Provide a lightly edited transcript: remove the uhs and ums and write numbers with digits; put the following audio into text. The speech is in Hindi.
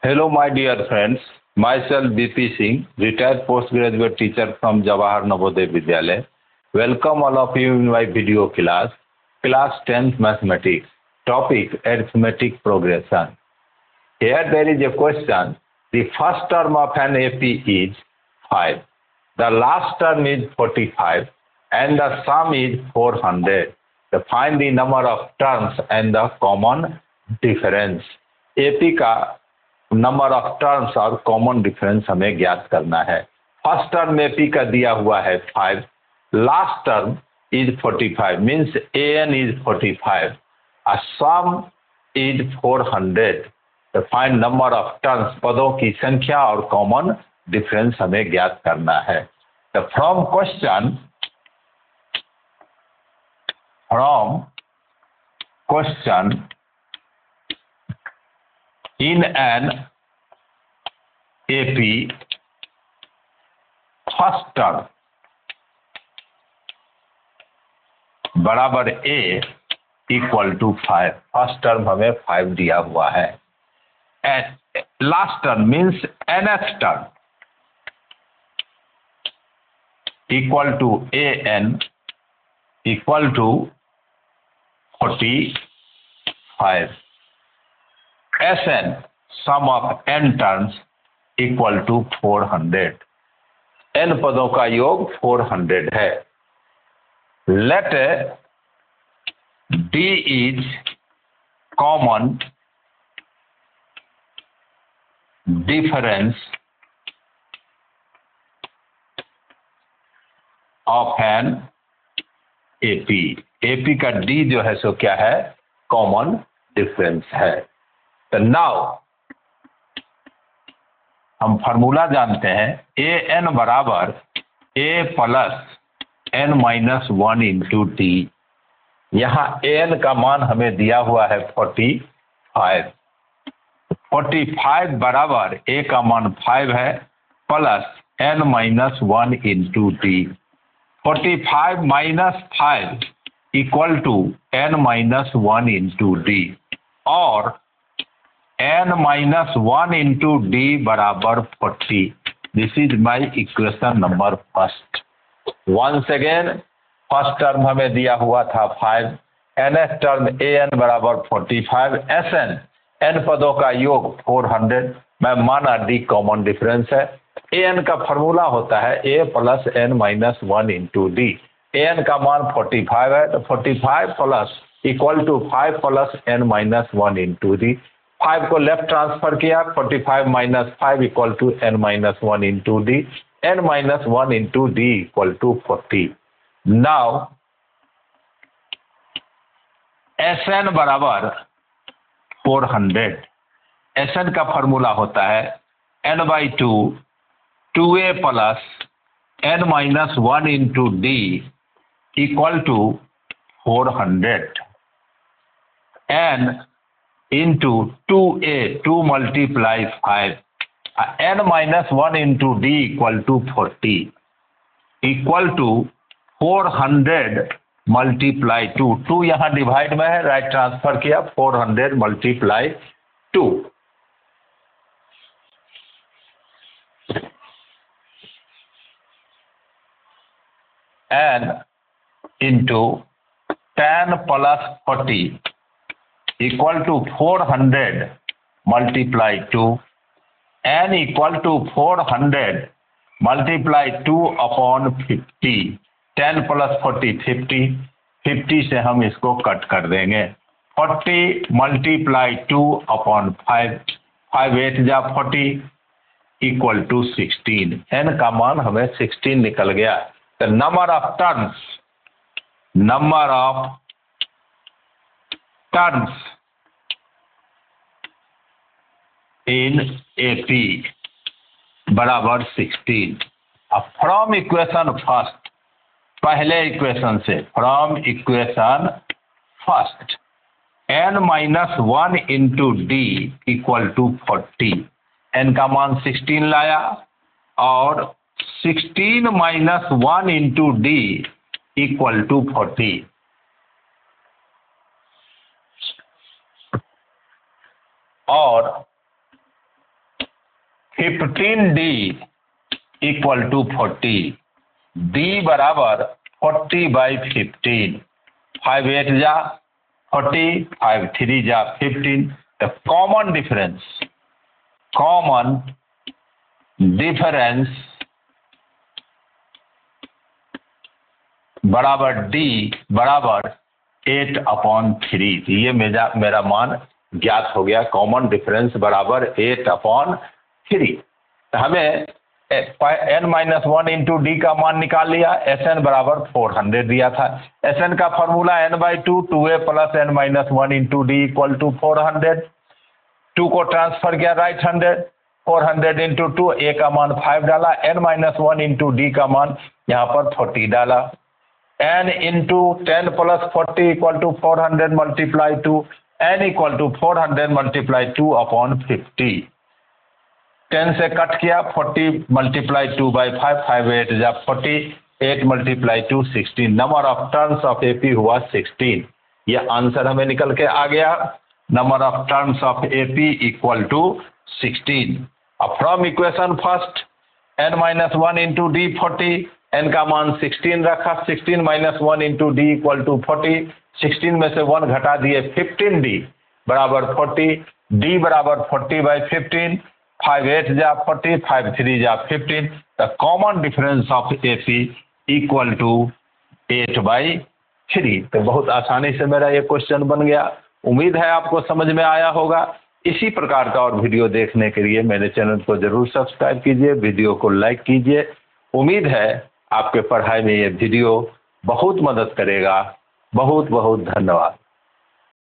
Hello, my dear friends. Myself BP Singh, retired postgraduate teacher from Jawahar Navodaya Vidyalaya. Welcome all of you in my video class 10th Mathematics. Topic Arithmetic Progression. Here there is a question. The first term of an AP is 5. The last term is 45 and the sum is 400. Find the number of terms and the common difference. AP का नंबर ऑफ टर्म्स और कॉमन डिफरेंस हमें ज्ञात करना है। फर्स्ट टर्म एपी का दिया हुआ है 5, last term is 45 means N is 45, sum is 400। Find number of terms, पदों की संख्या और कॉमन डिफरेंस हमें ज्ञात करना है। From question in an AP first term बराबर A equal to 5। First term हमें 5 दिया हुआ है। Last term means nth term equal to an equal to 45। Sn sum of n terms equal to 400। n पदों का योग 400 है। Let D is common difference of an AP। AP का D जो है सो क्या है? कॉमन डिफरेंस है। तो नाउ हम फार्मूला जानते हैं। ए एन बराबर A plus N minus 1 into T. यहाँ ए एन का मान हमें दिया हुआ है 45। 45 बराबर ए का मान 5 है plus N minus 1 into T. 45 minus 5 equal to N minus 1 into D और n minus 1 into d बराबर 40। This is my equation number first. Once again first term हमें दिया हुआ था 5, nth टर्म an बराबर 45, sn n पदों का योग 400। मैं माना d कॉमन डिफरेंस है। an का फॉर्मूला होता है a plus n minus 1 into D. an का मान 45 है तो 45 plus equal to 5 plus n minus 1 into D. 5 को लेफ्ट ट्रांसफर किया, 45 minus 5 equal to n minus 1 into D. n minus 1 into D equal to 40। Now Sn बराबर 400। Sn का फॉर्मूला होता है n by 2 2a plus n minus 1 into D equal to 400। n into 2a 2 multiply 5 n minus 1 into d equal to 40 equal to 400 multiply 2। 2 यहाँ डिवाइड में है, राइट ट्रांसफर किया, 400 multiply 2 n into 10 plus 40 equal to 400 multiply 2। n equal to 400 multiply 2 upon 50। 10 plus 40 50। 50 से हम इसको कट कर देंगे। 40 multiply 2 upon 5। 5 8 जा 40 इक्वल टू 16। n का मान हमें 16 निकल गया। तो number of terms in AP बराबर 16। अब फ्रॉम इक्वेशन फर्स्ट, पहले इक्वेशन से, from equation first n minus 1 into D equal to 40। n का मान 16 लाया और 16 minus 1 into D equal to 40। और 15D इक्वल टू 40, D बराबर 40/15, 5 8 जा 40, 5 3 जा 15। द कॉमन डिफरेंस बराबर D बराबर 8/3। तो ये मेरा मान ज्ञात हो गया। कॉमन डिफरेंस बराबर 8/3। तो हमें n-1 इंटू डी का मान निकाल लिया। Sn बराबर 400 दिया था। Sn का formula n/2, 2a plus n-1 into D equal to 400। 2 को ट्रांसफर किया राइट हैंडेड, 400 इंटू 2, a का मान 5 डाला, n-1 इंटू डी का मान यहाँ पर 40 डाला। n into 10 plus 40 equal to 400 multiply 2, n equal to 400 multiply 2/50। 10 से कट किया, 40 मल्टीप्लाई 2/5, 5 8 जा 40, 8 multiply 2 16। Number of turns of AP हुआ 16। यह आंसर हमें निकल के आ गया। Number of turns of AP equal to 16। अब from equation first n-1 into D 40, n का मान 16 रखा, 16 - 1 इंटू डी इक्वल टू 40, 16 में से 1 घटा दिए, 15D बराबर 40, D बराबर 40/15, 5 8 जा 40, 5 3 जा 15। The common difference of AP equal to 8/3। तो बहुत आसानी से मेरा ये क्वेश्चन बन गया। उम्मीद है आपको समझ में आया होगा। इसी प्रकार का और वीडियो देखने के लिए मेरे चैनल को जरूर सब्सक्राइब कीजिए, वीडियो को लाइक कीजिए। उम्मीद है आपके पढ़ाई में ये वीडियो बहुत मदद करेगा। बहुत बहुत धन्यवाद।